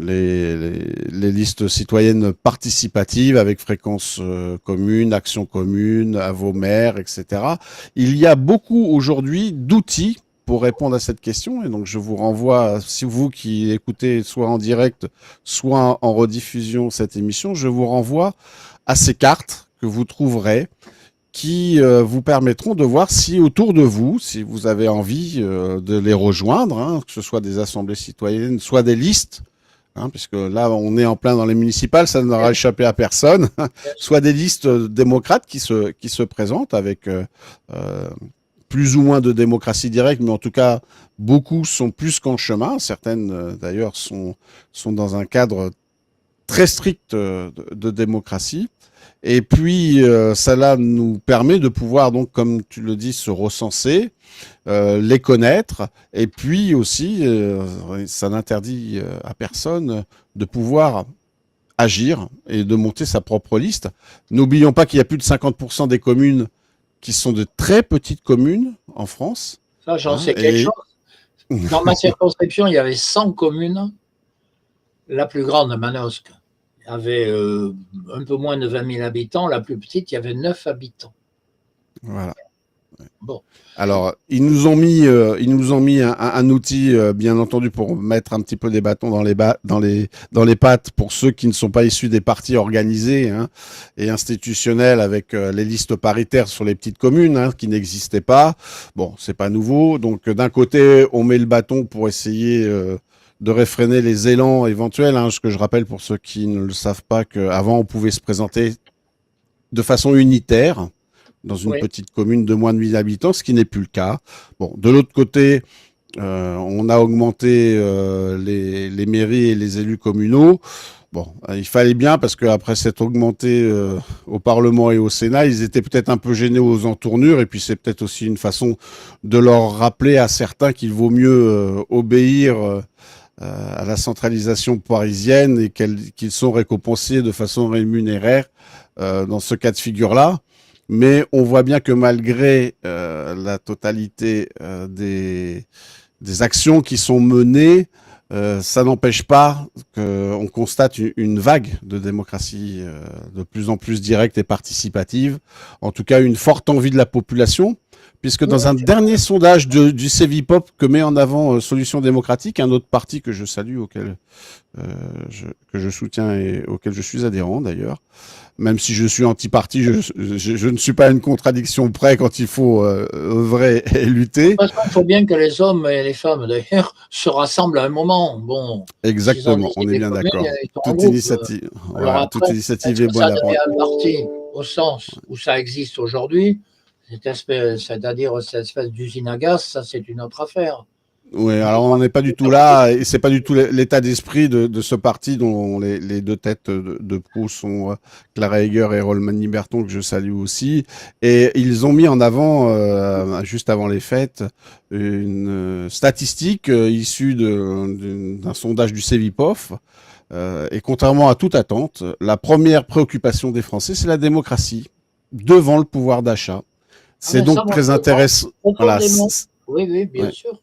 les listes citoyennes participatives avec fréquence commune, action commune, à vos maires, etc. Il y a beaucoup aujourd'hui d'outils pour répondre à cette question. Et donc, je vous renvoie, si vous qui écoutez soit en direct, soit en rediffusion cette émission, je vous renvoie à ces cartes que vous trouverez qui vous permettront de voir si autour de vous, si vous avez envie de les rejoindre, hein, que ce soit des assemblées citoyennes, soit des listes, hein, puisque là on est en plein dans les municipales, ça n'aura échappé à personne, soit des listes démocrates qui se présentent avec plus ou moins de démocratie directe, mais en tout cas beaucoup sont plus qu'en chemin. Certaines d'ailleurs sont dans un cadre très strict de démocratie. Et puis, cela nous permet de pouvoir, donc, comme tu le dis, se recenser, les connaître. Et puis aussi, ça n'interdit à personne de pouvoir agir et de monter sa propre liste. N'oublions pas qu'il y a plus de 50% des communes qui sont de très petites communes en France. Ça, j'en sais quelque chose. Dans ma circonscription, il y avait 100 communes. La plus grande, Manosque, avait un peu moins de 20 000 habitants. La plus petite, il y avait 9 habitants. Voilà. Bon. Alors, ils nous ont mis un outil, bien entendu, pour mettre un petit peu des bâtons dans les pattes pour ceux qui ne sont pas issus des partis organisés, hein, et institutionnels, avec les listes paritaires sur les petites communes, hein, qui n'existaient pas. Bon, c'est pas nouveau. Donc, d'un côté, on met le bâton pour essayer de réfréner les élans éventuels. Hein, ce que je rappelle pour ceux qui ne le savent pas, qu'avant, on pouvait se présenter de façon unitaire dans une petite commune de moins de 1000 habitants, ce qui n'est plus le cas. Bon, de l'autre côté, on a augmenté les mairies et les élus communaux. Bon, il fallait bien, parce qu'après s'être augmenté au Parlement et au Sénat, ils étaient peut-être un peu gênés aux entournures, et puis c'est peut-être aussi une façon de leur rappeler à certains qu'il vaut mieux obéir à la centralisation parisienne et qu'ils sont récompensés de façon rémunéraire dans ce cas de figure-là. Mais on voit bien que malgré la totalité des actions qui sont menées, ça n'empêche pas qu'on constate une vague de démocratie de plus en plus directe et participative. En tout cas, une forte envie de la population. puisque Oui, dans un oui, dernier sondage du Cevipop que met en avant Solutions démocratiques, un autre parti que je salue, euh, que je soutiens et auquel je suis adhérent d'ailleurs, même si je suis anti-parti, je ne suis pas à une contradiction près quand il faut œuvrer et de toute lutter. façon, il faut bien que les hommes et les femmes, d'ailleurs, se rassemblent à un moment. Bon, s'ils ont des Exactement, on est idées bien communes, d'accord. ils sont en Toute groupe. initiative, Alors voilà, toute après, initiative est-ce est que ça bonne à devient prendre. un parti au sens où ça existe aujourd'hui, c'est-à-dire cette espèce d'usine à gaz, ça c'est une autre affaire. Oui, Moi, alors je on crois n'est pas que du tout là, et c'est pas du tout l'état d'esprit de ce parti dont les deux têtes de proue sont Clara Heger et Roland Berton, que je salue aussi. Et ils ont mis en avant, juste avant les fêtes, une statistique issue d'un sondage du Cevipof. Et contrairement à toute attente, la première préoccupation des Français, c'est la démocratie, devant le pouvoir d'achat. Ah C'est ben ça, donc moi très je le crois intéressant. Voilà, profondément. Oui, oui, ouais. bien sûr.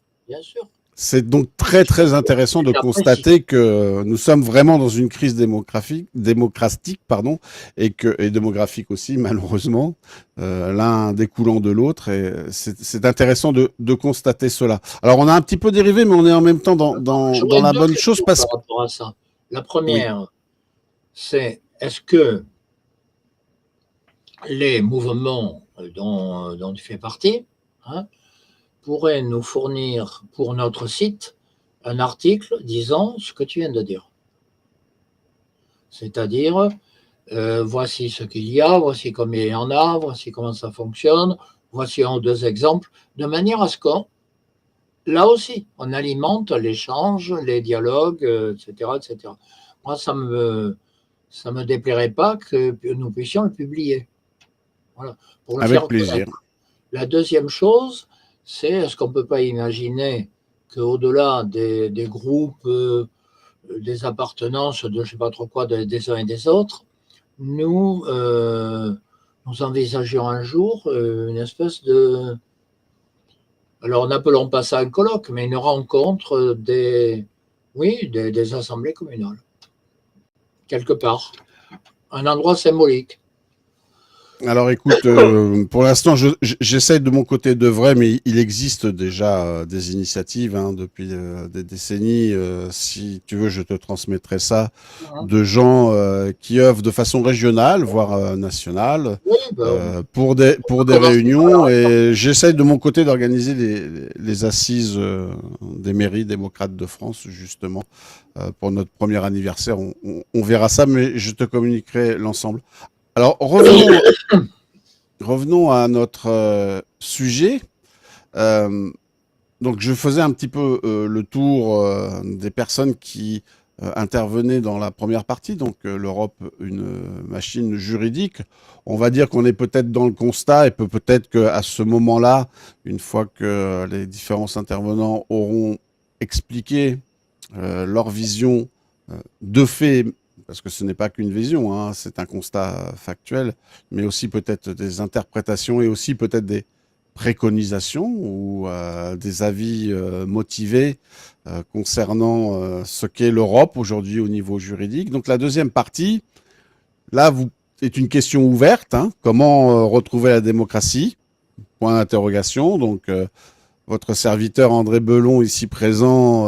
C'est donc très très intéressant de J'apprécie. constater que nous sommes vraiment dans une crise démocratique, pardon, et démographique aussi malheureusement, l'un découlant de l'autre. Et c'est intéressant de constater cela. Alors on a un petit peu dérivé, mais on est en même temps dans J'aurais la deux bonne chose questions parce par que rapport à ça. La oui, première, c'est est-ce que les mouvements dont tu fais partie, hein, pourraient nous fournir pour notre site un article disant ce que tu viens de dire. C'est-à-dire, voici ce qu'il y a, voici combien il y en a, voici comment ça fonctionne, voici un ou deux exemples, de manière à ce qu'on, là aussi, on alimente l'échange, les dialogues, etc., etc. Moi, ça me déplairait pas que nous puissions le publier. Voilà, pour le avec faire plaisir. connaître. La deuxième chose, c'est est-ce qu'on ne peut pas imaginer qu'au-delà des groupes, des appartenances de je ne sais pas trop quoi des uns et des autres, nous envisagions un jour une espèce de, alors n'appelons pas ça un colloque, mais une rencontre oui, des assemblées communales, quelque part, un endroit symbolique. Alors écoute, pour l'instant, j'essaie de mon côté de vrai, mais il existe déjà des initiatives depuis des décennies. Si tu veux, je te transmettrai ça de gens qui œuvrent de façon régionale, voire nationale, Oui, ben, on pour peut des commencer par réunions. là. Et j'essaie de mon côté d'organiser les assises des mairies démocrates de France, justement, pour notre premier anniversaire. On verra ça, mais je te communiquerai l'ensemble. Alors revenons à notre sujet. Euh, donc, je faisais un petit peu le tour des personnes qui intervenaient dans la première partie. Donc, l'Europe, une machine juridique. On va dire qu'on est peut-être dans le constat et peut-être qu'à ce moment-là, une fois que les différents intervenants auront expliqué leur vision de fait, parce que ce n'est pas qu'une vision, hein, c'est un constat factuel, mais aussi peut-être des interprétations et aussi peut-être des préconisations ou des avis motivés concernant ce qu'est l'Europe aujourd'hui au niveau juridique. Donc la deuxième partie, là, est une question ouverte. Hein, comment retrouver la démocratie? Point d'interrogation. Donc votre serviteur André Belon, ici présent,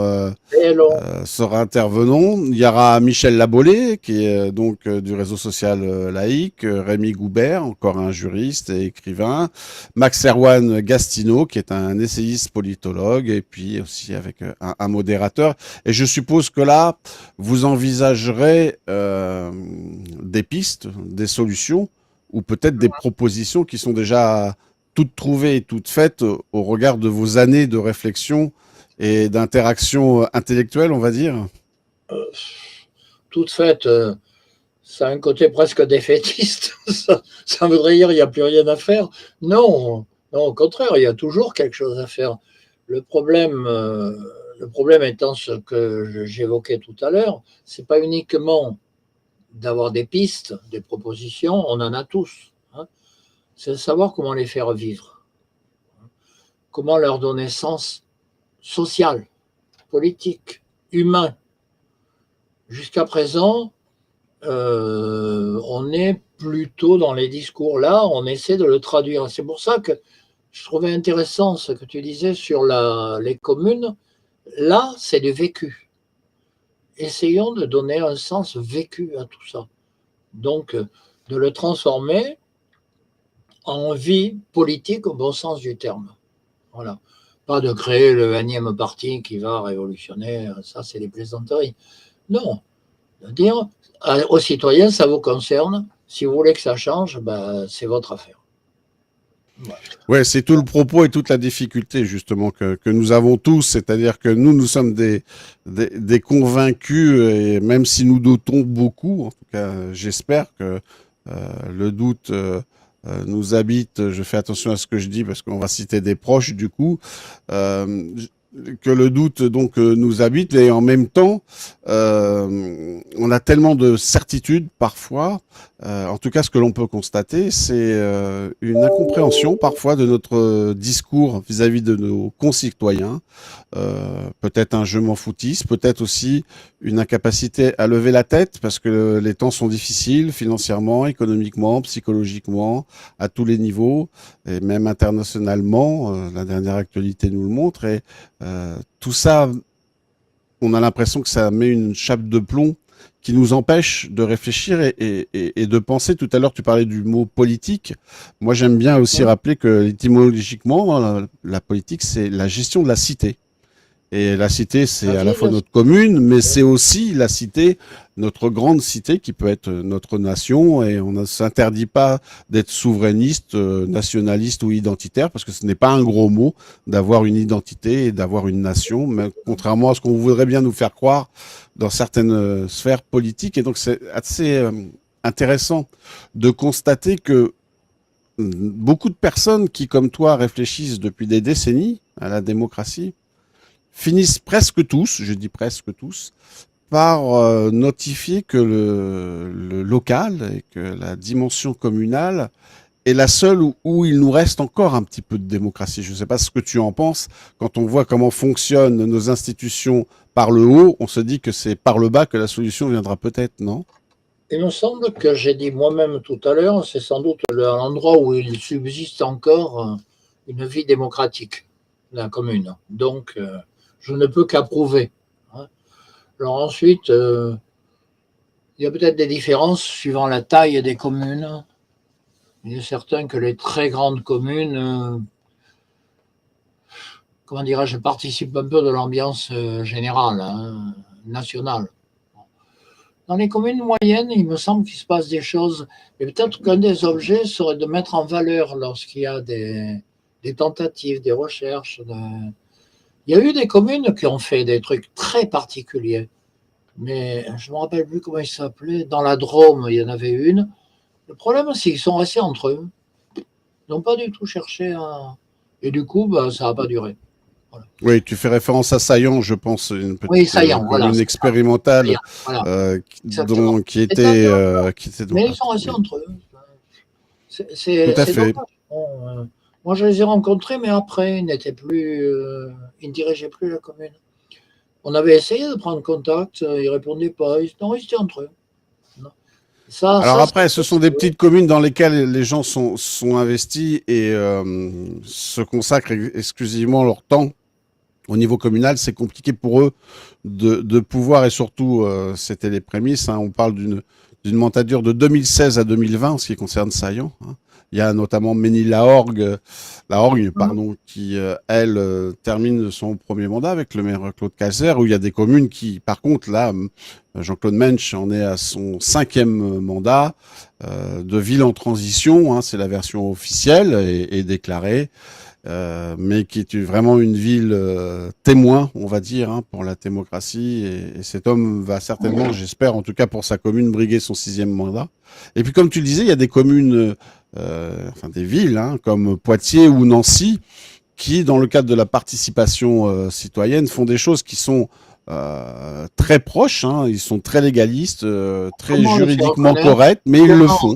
Hello. sera intervenant. Il y aura Michel Labollet, qui est donc du réseau social laïque, Rémi Goubert, encore un juriste et écrivain, Max Erwan Gastineau, qui est un essayiste politologue, et puis aussi avec un modérateur. Et je suppose que là, vous envisagerez des pistes, des solutions, ou peut-être des propositions qui sont déjà toutes trouvées et toutes faites au regard de vos années de réflexion et d'interaction intellectuelle, on va dire. Toute faite, ça a un côté presque défaitiste. Ça voudrait dire qu'il n'y a plus rien à faire. Non, non, au contraire, il y a toujours quelque chose à faire. Le problème, euh, le problème étant ce que j'évoquais tout à l'heure, c'est pas uniquement d'avoir des pistes, des propositions, on en a tous. Hein. C'est de savoir comment les faire vivre, comment leur donner sens social, politique, humain. Jusqu'à présent, on est plutôt dans les discours là, on essaie de le traduire. C'est pour ça que je trouvais intéressant ce que tu disais sur les communes. Là, c'est du vécu. Essayons de donner un sens vécu à tout ça. Donc, de le transformer en vie politique au bon sens du terme. Voilà. Pas de créer le énième parti qui va révolutionner, ça c'est des plaisanteries. Non, de dire aux citoyens, ça vous concerne, si vous voulez que ça change, ben, c'est votre affaire. Voilà. Ouais, c'est tout le propos et toute la difficulté justement que nous avons tous, c'est-à-dire que nous sommes des convaincus, et même si nous doutons beaucoup, en tout cas j'espère que le doute nous habite. Je fais attention à ce que je dis parce qu'on va citer des proches du coup. Euh, que le doute donc nous habite, et en même temps on a tellement de certitudes parfois, en tout cas ce que l'on peut constater, c'est une incompréhension parfois de notre discours vis-à-vis de nos concitoyens, peut-être un je m'en foutiste, peut-être aussi une incapacité à lever la tête parce que les temps sont difficiles financièrement, économiquement, psychologiquement, à tous les niveaux, et même internationalement, la dernière actualité nous le montre, et tout ça, on a l'impression que ça met une chape de plomb qui nous empêche de réfléchir et de penser. Tout à l'heure, tu parlais du mot politique. Moi, j'aime bien aussi rappeler que étymologiquement, la politique, c'est la gestion de la cité. Et la cité, c'est à la fois notre commune, mais c'est aussi la cité, notre grande cité qui peut être notre nation. Et on ne s'interdit pas d'être souverainiste, nationaliste ou identitaire, parce que ce n'est pas un gros mot d'avoir une identité et d'avoir une nation, mais contrairement à ce qu'on voudrait bien nous faire croire dans certaines sphères politiques. Et donc c'est assez intéressant de constater que beaucoup de personnes qui, comme toi, réfléchissent depuis des décennies à la démocratie, finissent presque tous, je dis presque tous, par notifier que le local et que la dimension communale est la seule où il nous reste encore un petit peu de démocratie. Je ne sais pas ce que tu en penses. Quand on voit comment fonctionnent nos institutions par le haut, on se dit que c'est par le bas que la solution viendra peut-être, non? Il me semble que j'ai dit moi-même tout à l'heure, c'est sans doute l'endroit où il subsiste encore une vie démocratique, la commune. Donc, je ne peux qu'approuver. Alors ensuite, il y a peut-être des différences suivant la taille des communes. Il est certain que les très grandes communes, comment dirais-je, participent un peu de l'ambiance générale, nationale. Dans les communes moyennes, il me semble qu'il se passe des choses. Et peut-être qu'un des objets serait de mettre en valeur lorsqu'il y a des tentatives, des recherches. Il y a eu des communes qui ont fait des trucs très particuliers. Mais je ne me rappelle plus comment ils s'appelaient. Dans la Drôme, il y en avait une. Le problème, c'est qu'ils sont restés entre eux. Ils n'ont pas du tout cherché à... Et du coup, bah, ça n'a pas duré. Voilà. Oui, tu fais référence à Saillant, je pense, une petite oui, Saillant, commune voilà, expérimentale voilà. qui était... Mais ils sont restés entre eux. Tout à fait. Dommage. Bon, moi, je les ai rencontrés, mais après, ils n'étaient plus... ils ne dirigeaient plus la commune. On avait essayé de prendre contact, ils ne répondaient pas, ils étaient entre eux. Ça, alors après, ce sont des petites communes dans lesquelles les gens sont investis et se consacrent exclusivement leur temps au niveau communal. C'est compliqué pour eux de pouvoir, et surtout, c'était les prémices, on parle d'une mandature de 2016 à 2020 en ce qui concerne Saillant. Il y a notamment Ménil-la-Horgue, pardon, qui, elle, termine son premier mandat avec le maire Claude Cazer, où il y a des communes qui, par contre, là, Jean-Claude Mensch en est à son 5e mandat de ville en transition, c'est la version officielle et déclarée, mais qui est vraiment une ville témoin, on va dire, pour la démocratie. Et cet homme va certainement, j'espère, en tout cas pour sa commune, briguer son 6e mandat. Et puis, comme tu le disais, il y a des communes, des villes, comme Poitiers ou Nancy, qui, dans le cadre de la participation citoyenne, font des choses qui sont très proches, ils sont très légalistes, très juridiquement corrects, mais ils le font.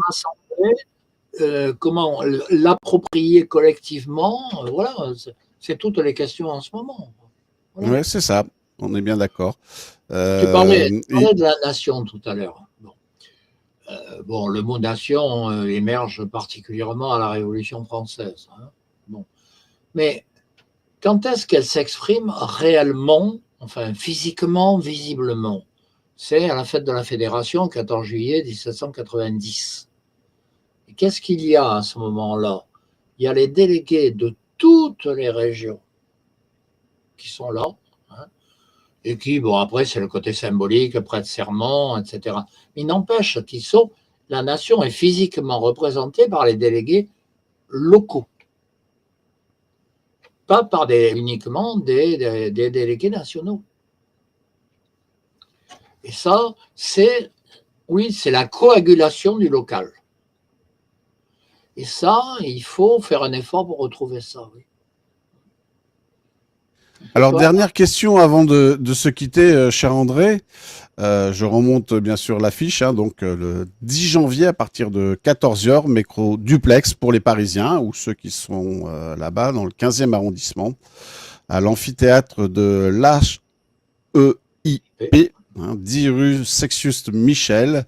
Comment l'approprier collectivement, voilà, c'est toutes les questions en ce moment. Voilà. Oui, c'est ça, on est bien d'accord. Tu parlais de la nation tout à l'heure. Bon, le mot nation émerge particulièrement à la Révolution française. Bon. Mais quand est-ce qu'elle s'exprime réellement, enfin physiquement, visiblement? C'est à la fête de la Fédération, 14 juillet 1790. Et qu'est-ce qu'il y a à ce moment-là? Il y a les délégués de toutes les régions qui sont là, hein, et qui, bon, après, c'est le côté symbolique, prêtent serment, etc. Il n'empêche qu'ils sont, la nation est physiquement représentée par les délégués locaux, pas par uniquement des délégués nationaux. Et ça, c'est, oui, c'est la coagulation du local. Et ça, il faut faire un effort pour retrouver ça, oui. Alors, dernière question avant de se quitter, cher André. Je remonte bien sûr l'affiche, hein, donc le 10 janvier à partir de 14 heures, métro duplex pour les Parisiens ou ceux qui sont là-bas dans le 15e arrondissement, à l'amphithéâtre de l'HEIP, hein, 10 rue Sextus Michel.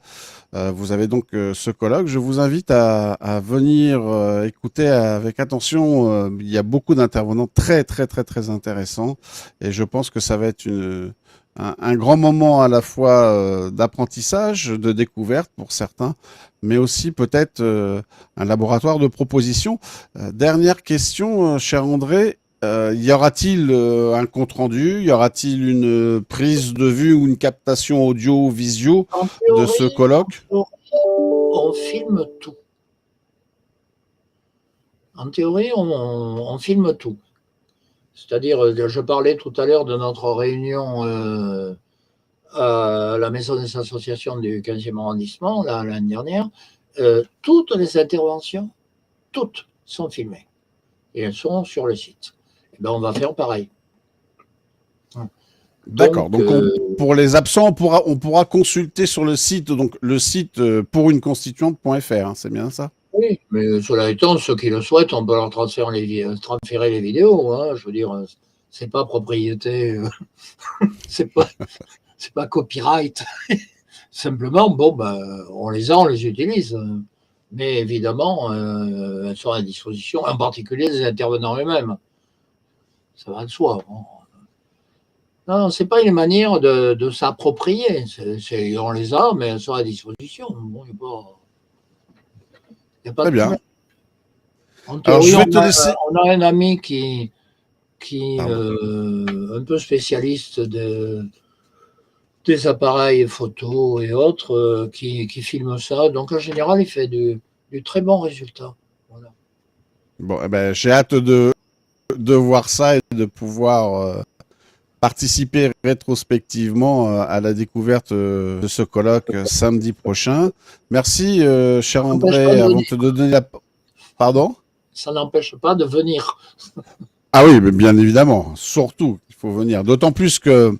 Vous avez donc ce colloque. Je vous invite à venir écouter avec attention. Il y a beaucoup d'intervenants très, très, très, très intéressants. Et je pense que ça va être un grand moment à la fois d'apprentissage, de découverte pour certains, mais aussi peut-être un laboratoire de propositions. Dernière question, cher André. Y aura-t-il un compte-rendu? Y aura-t-il une prise de vue ou une captation audio-visio de ce colloque? On filme tout. En théorie, on filme tout. C'est-à-dire, je parlais tout à l'heure de notre réunion à la Maison des associations du 15e arrondissement, l'année dernière. Toutes les interventions, toutes sont filmées. Et elles sont sur le site. Et ben, on va faire pareil. D'accord. Donc, pour les absents, on pourra consulter sur le site, donc le site pouruneconstituante.fr, hein, c'est bien ça? Oui, mais cela étant, ceux qui le souhaitent, on peut leur transférer les vidéos. Hein, je veux dire, c'est pas propriété, c'est pas copyright. Simplement, bon, ben, on les utilise. Mais évidemment, elles sont à disposition, en particulier des intervenants eux-mêmes. Ça va de soi. Bon. Non, c'est pas une manière de s'approprier. On les a, mais elles sont à disposition. Bon, il n'y a pas Très de bien. problème. En Alors, théorie, je vais te laisser. on a un ami qui Pardon. un peu spécialiste des appareils photo et autres, qui filme ça. Donc, en général, il fait du très bon résultat. Voilà. Bon, eh ben, j'ai hâte de voir ça et de pouvoir participer rétrospectivement à la découverte de ce colloque samedi prochain. Merci, cher Ça n'empêche pas André, de avant venir. de te donner la... Pardon? Ça n'empêche pas de venir. Ah oui, mais bien évidemment, surtout, il faut venir. D'autant plus que,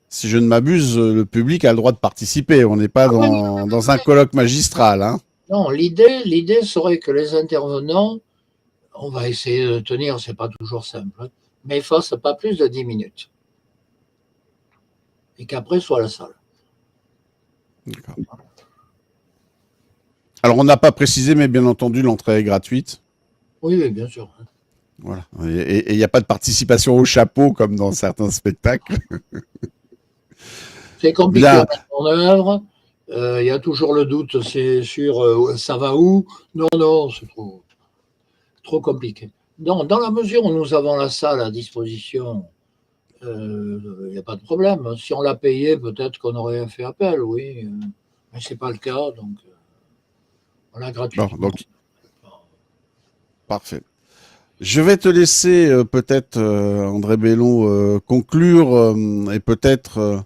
si je ne m'abuse, le public a le droit de participer. On n'est pas Ah oui, oui, dans un colloque magistral, hein. non, l'idée serait que les intervenants, on va essayer de tenir, c'est pas toujours simple, hein, mais ils fassent pas plus de 10 minutes. Et qu'après soit la salle. D'accord. Alors, on n'a pas précisé, mais bien entendu, l'entrée est gratuite. Oui, oui, bien sûr. Voilà. Et il n'y a pas de participation au chapeau comme dans certains spectacles. C'est compliqué à Bien. mettre en œuvre. Il y a toujours le doute, c'est sur ça va où? Non, non, c'est trop compliqué. Donc, dans la mesure où nous avons la salle à disposition, il n'y a pas de problème. Si on l'a payé, peut-être qu'on aurait fait appel, oui. Mais ce n'est pas le cas, donc on l'a Bon, gratuitement. donc, parfait. Je vais te laisser peut-être, André Bellon, conclure et peut-être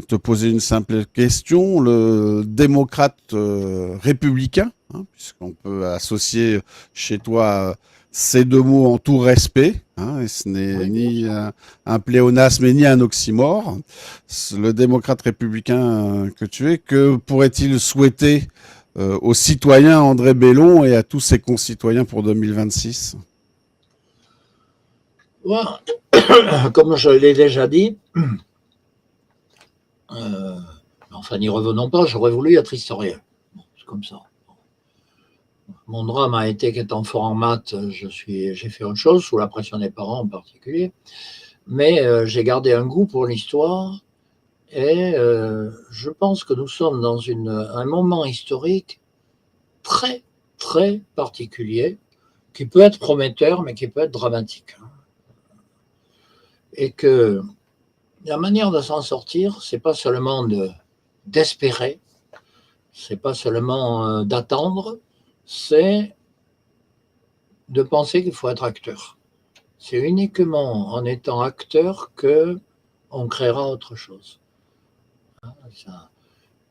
te poser une simple question. Le démocrate républicain, hein, puisqu'on peut associer chez toi ces deux mots en tout respect, hein, et ce n'est Oui, ni un pléonasme ni un oxymore. Le démocrate républicain que tu es, que pourrait-il souhaiter aux citoyens André Bellon et à tous ses concitoyens pour 2026? voilà. Comme je l'ai déjà dit, enfin n'y revenons pas, j'aurais voulu être historien. Bon, c'est comme ça. Mon drame a été qu'étant fort en maths, j'ai fait autre chose, sous la pression des parents en particulier. Mais j'ai gardé un goût pour l'histoire et je pense que nous sommes dans un moment historique très, très particulier qui peut être prometteur, mais qui peut être dramatique. Et que la manière de s'en sortir, c'est pas seulement d'espérer, c'est pas seulement d'attendre, c'est de penser qu'il faut être acteur. C'est uniquement en étant acteur que on créera autre chose.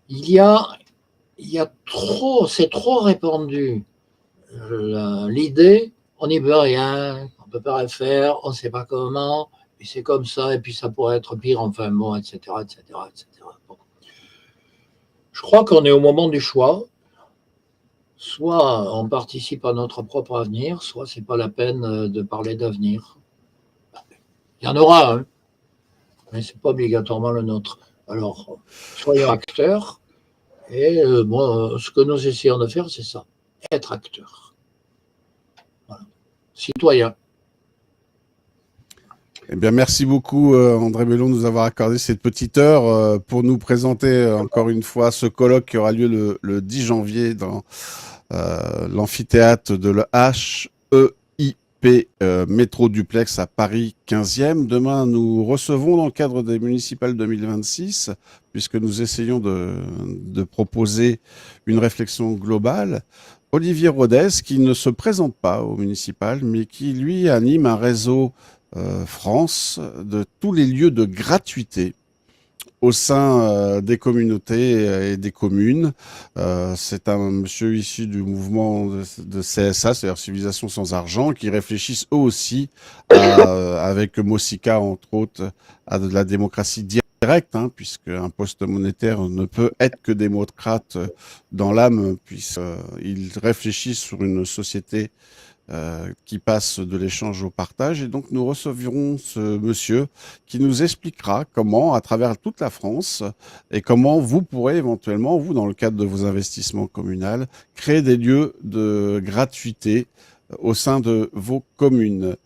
Il y a trop, c'est trop répandu l'idée, on n'y peut rien, on ne peut pas rien faire, on ne sait pas comment, et c'est comme ça, et puis ça pourrait être pire, enfin bon, etc., etc., etc. Bon. Je crois qu'on est au moment du choix. Soit on participe à notre propre avenir, soit c'est pas la peine de parler d'avenir. Il y en aura un, mais c'est pas obligatoirement le nôtre. Alors, soyons acteurs, et bon, ce que nous essayons de faire, c'est ça, être acteurs. Voilà. Citoyens. Eh bien, merci beaucoup, André Bellon, de nous avoir accordé cette petite heure pour nous présenter encore une fois ce colloque qui aura lieu le 10 janvier dans l'amphithéâtre de l'HEIP Métro Duplex à Paris 15e. Demain, nous recevons dans le cadre des municipales 2026, puisque nous essayons de proposer une réflexion globale, Olivier Rodez, qui ne se présente pas aux municipales, mais qui, lui, anime un réseau France de tous les lieux de gratuité au sein des communautés et des communes. C'est un monsieur issu du mouvement de CSA, c'est-à-dire Civilisation sans argent, qui réfléchissent eux aussi, avec Mosika entre autres, à de la démocratie directe, hein, puisque un poste monétaire ne peut être que démocrate dans l'âme, puisqu'ils réfléchissent sur une société qui passe de l'échange au partage. Et donc, nous recevrons ce monsieur qui nous expliquera comment, à travers toute la France, et comment vous pourrez éventuellement, vous, dans le cadre de vos investissements communaux, créer des lieux de gratuité au sein de vos communes.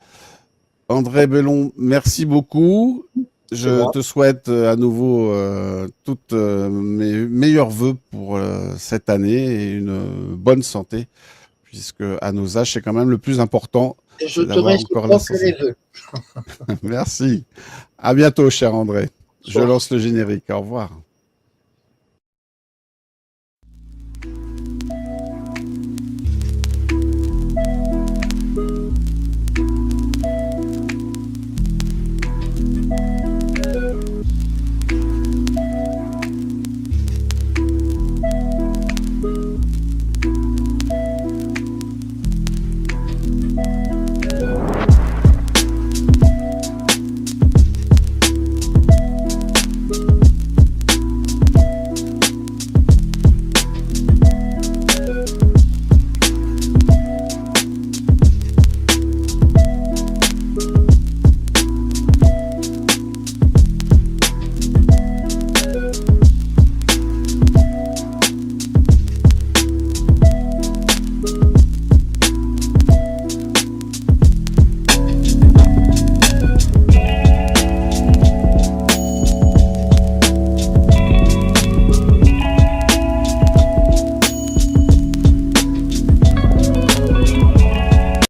André Bellon, merci beaucoup. Je te souhaite à nouveau toutes mes meilleurs vœux pour cette année et une bonne santé, puisque à nos âges, c'est quand même le plus important. Et je te réciproque les vœux. Merci. À bientôt, cher André. Je lance le générique. Au revoir.